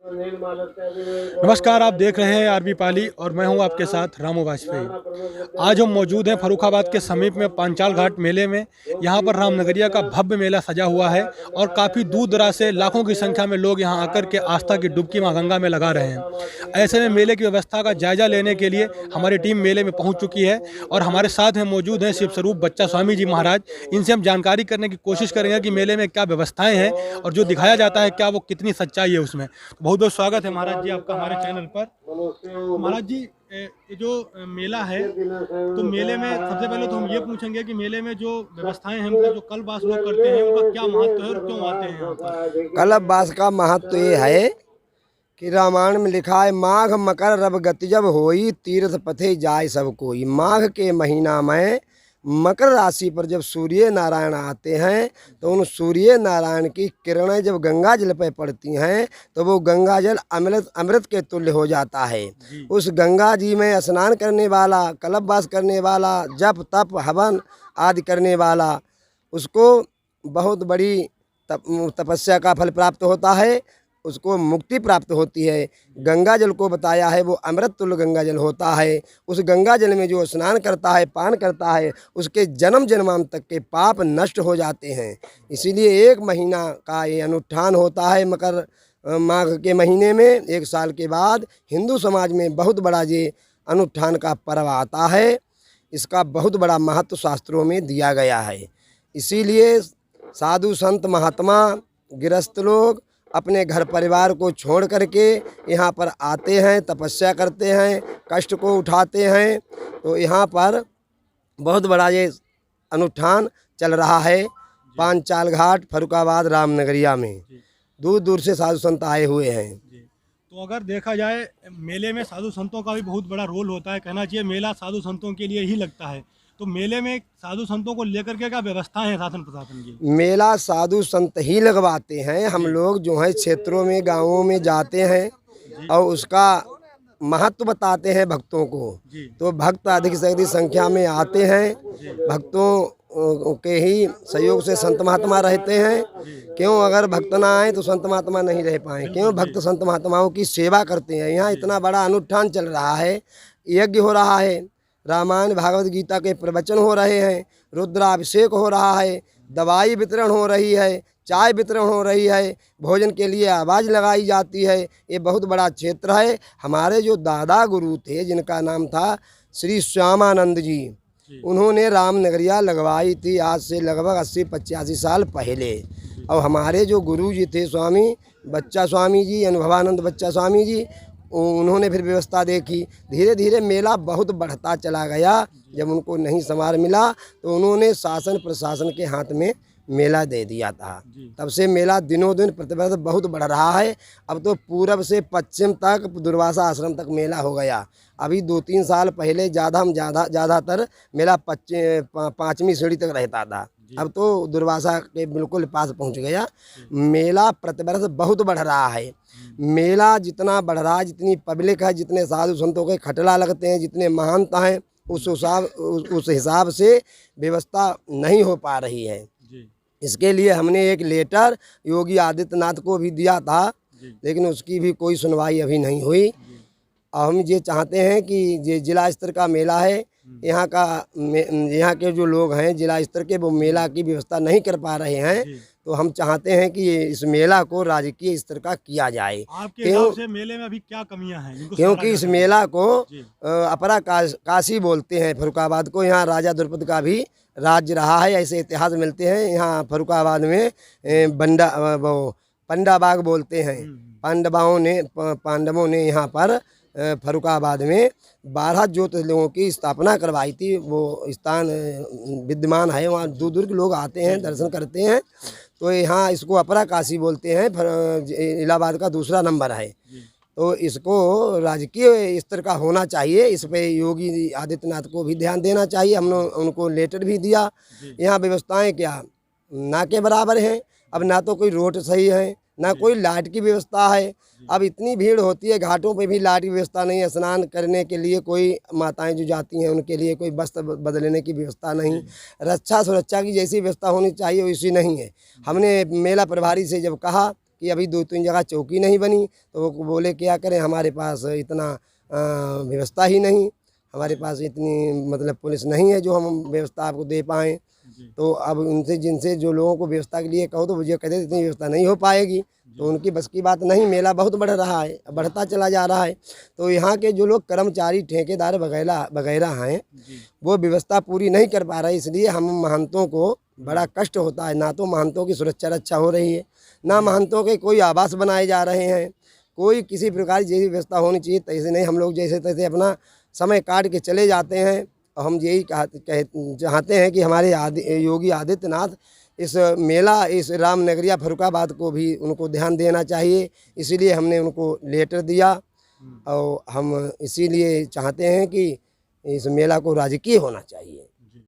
नमस्कार, आप देख रहे हैं आरबी पाली और मैं हूं आपके साथ रामू वाजपेयी। आज हम मौजूद हैं फर्रुखाबाद के समीप में पांचाल घाट मेले में। यहां पर रामनगरिया का भव्य मेला सजा हुआ है और काफ़ी दूर दराज से लाखों की संख्या में लोग यहां आकर के आस्था की डुबकी मां गंगा में लगा रहे हैं। ऐसे में मेले की व्यवस्था का जायजा लेने के लिए हमारी टीम मेले में पहुँच चुकी है और हमारे साथ में मौजूद हैं शिव स्वरूप बच्चा स्वामी जी महाराज। इनसे हम जानकारी करने की कोशिश करेंगे कि मेले में क्या व्यवस्थाएँ हैं और जो दिखाया जाता है क्या वो कितनी सच्चाई है उसमें। बहुत बहुत स्वागत है महाराज जी आपका हमारे चैनल पर। महाराज जी, ये जो मेला है, तो मेले में सबसे पहले तो हम ये पूछेंगे कि मेले में जो व्यवस्थाएं हैं, मतलब जो कल्पवास लोग करते हैं, उनका क्या महत्व है और क्यों आते हैं यहाँ पर? कल्पवास का महत्व ये है कि रामायण में लिखा है, माघ मकर रब गति जब होई, तीर्थ पथे जाय सब कोई। माघ के महीना में मकर राशि पर जब सूर्य नारायण आते हैं तो उन सूर्य नारायण की किरणें जब गंगा जल पर पड़ती हैं तो वो गंगा जल अमृत के तुल्य हो जाता है। उस गंगा जी में स्नान करने वाला, कल्पवास करने वाला, जप तप हवन आदि करने वाला, उसको बहुत बड़ी तपस्या का फल प्राप्त होता है, उसको मुक्ति प्राप्त होती है। गंगा जल को बताया है वो अमृत तुल्य गंगा जल होता है। उस गंगा जल में जो स्नान करता है, पान करता है, उसके जन्म जन्मांत तक के पाप नष्ट हो जाते हैं। इसीलिए एक महीना का ये अनुष्ठान होता है। माघ के महीने में एक साल के बाद हिंदू समाज में बहुत बड़ा ये अनुष्ठान का पर्व आता है। इसका बहुत बड़ा महत्व शास्त्रों में दिया गया है। इसीलिए साधु संत महात्मा गृहस्थ लोग अपने घर परिवार को छोड़ करके यहाँ पर आते हैं, तपस्या करते हैं, कष्ट को उठाते हैं। तो यहाँ पर बहुत बड़ा ये अनुष्ठान चल रहा है। पांचाल घाट फर्रुखाबाद रामनगरिया में दूर दूर से साधु संत आए हुए हैं। तो अगर देखा जाए मेले में साधु संतों का भी बहुत बड़ा रोल होता है, कहना चाहिए मेला साधु संतों के लिए ही लगता है। तो मेले में साधु संतों को लेकर के क्या व्यवस्थाएं हैं शासन प्रशासन की? मेला साधु संत ही लगवाते हैं। हम लोग जो है क्षेत्रों में, गांवों में जाते हैं और उसका महत्व बताते हैं भक्तों को। तो भक्त अधिक से अधिक संख्या में आते हैं। भक्तों के ही सहयोग से संत महात्मा रहते हैं। क्यों अगर भक्त ना आए तो संत महात्मा नहीं रह पाए। क्यों भक्त संत महात्माओं की सेवा करते हैं। यहाँ इतना बड़ा अनुष्ठान चल रहा है, यज्ञ हो रहा है, रामायण भागवत गीता के प्रवचन हो रहे हैं, रुद्राभिषेक हो रहा है, दवाई वितरण हो रही है, चाय वितरण हो रही है, भोजन के लिए आवाज़ लगाई जाती है। ये बहुत बड़ा क्षेत्र है। हमारे जो दादा गुरु थे जिनका नाम था श्री श्यामानंद जी, उन्होंने रामनगरिया लगवाई थी आज से लगभग 80-85 साल पहले। और हमारे जो गुरु जी थे स्वामी बच्चा स्वामी जी, अनुभवानंद बच्चा स्वामी जी, उन्होंने फिर व्यवस्था देखी। धीरे धीरे मेला बहुत बढ़ता चला गया। जब उनको नहीं संवार मिला तो उन्होंने शासन प्रशासन के हाथ में मेला दे दिया था। तब से मेला दिनों दिन प्रतिवर्ष बहुत बढ़ रहा है। अब तो पूरब से पश्चिम तक दुर्वासा आश्रम तक मेला हो गया। अभी 2-3 साल पहले ज़्यादातर मेला 5वीं सीढ़ी तक रहता था। अब तो दुर्वासा के बिल्कुल पास पहुंच गया। मेला प्रतिवर्ष बहुत बढ़ रहा है। मेला जितना बढ़ रहा है, जितनी पब्लिक है, जितने साधु संतों के खटला लगते हैं, जितने महानता हैं, उस हिसाब से व्यवस्था नहीं हो पा रही है। इसके लिए हमने एक लेटर योगी आदित्यनाथ को भी दिया था, लेकिन उसकी भी कोई सुनवाई अभी नहीं हुई। और हम ये चाहते हैं कि ये जिला स्तर का मेला है, यहाँ के जो लोग हैं जिला स्तर के, वो मेला की व्यवस्था नहीं कर पा रहे हैं। तो हम चाहते हैं कि इस मेला को राजकीय स्तर का किया जाए। आपके हिसाब से मेले में अभी क्या कमियां हैं? क्योंकि इस मेला को अपरा काशी बोलते हैं फर्रुखाबाद को। यहाँ राजा द्रुपद का भी राज्य रहा है, ऐसे इतिहास मिलते हैं। यहाँ फर्रुखाबाद में पंडा बाग बोलते हैं। पांडवों ने यहाँ पर फर्रुखाबाद में 12 ज्योतिर्लिंगों की स्थापना करवाई थी। वो स्थान विद्यमान है, वहाँ दूर दूर के लोग आते हैं, दर्शन करते हैं। तो यहाँ इसको अपरा काशी बोलते हैं। इलाहाबाद का दूसरा नंबर है। तो इसको राजकीय स्तर का होना चाहिए। इस पे योगी आदित्यनाथ को भी ध्यान देना चाहिए। हमने उनको लेटर भी दिया। यहाँ व्यवस्थाएं क्या ना के बराबर हैं। अब ना तो कोई रोड सही है, ना कोई लाइट की व्यवस्था है। अब इतनी भीड़ होती है, घाटों पे भी लाइट की व्यवस्था नहीं है। स्नान करने के लिए कोई माताएं जो जाती हैं उनके लिए कोई वस्त्र बदलने की व्यवस्था नहीं। रक्षा सुरक्षा की जैसी व्यवस्था होनी चाहिए वैसी नहीं है। हमने मेला प्रभारी से जब कहा कि अभी 2-3 जगह चौकी नहीं बनी, तो वो बोले क्या करें, हमारे पास इतना व्यवस्था ही नहीं, हमारे पास इतनी मतलब पुलिस नहीं है जो हम व्यवस्था आपको दे पाएँ। तो अब उनसे जिनसे जो लोगों को व्यवस्था के लिए कहो तो वो ये कहते इतनी व्यवस्था नहीं हो पाएगी, तो उनकी बस की बात नहीं। मेला बहुत बढ़ रहा है, बढ़ता चला जा रहा है, तो यहाँ के जो लोग कर्मचारी ठेकेदार वगैरह वगैरह हैं वो व्यवस्था पूरी नहीं कर पा रहे, इसलिए हम महंतों को बड़ा कष्ट होता है। ना तो महंतों की सुरक्षा रक्षा हो रही है, ना महंतों के कोई आवास बनाए जा रहे हैं, कोई किसी प्रकार की जैसी व्यवस्था होनी चाहिए तैसे नहीं। हम लोग जैसे तैसे अपना समय काट के चले जाते हैं। हम यही चाहते हैं कि हमारे योगी आदित्यनाथ इस मेला, इस रामनगरिया फर्रुखाबाद को भी उनको ध्यान देना चाहिए, इसीलिए हमने उनको लेटर दिया। और हम इसीलिए चाहते हैं कि इस मेला को राजकीय होना चाहिए।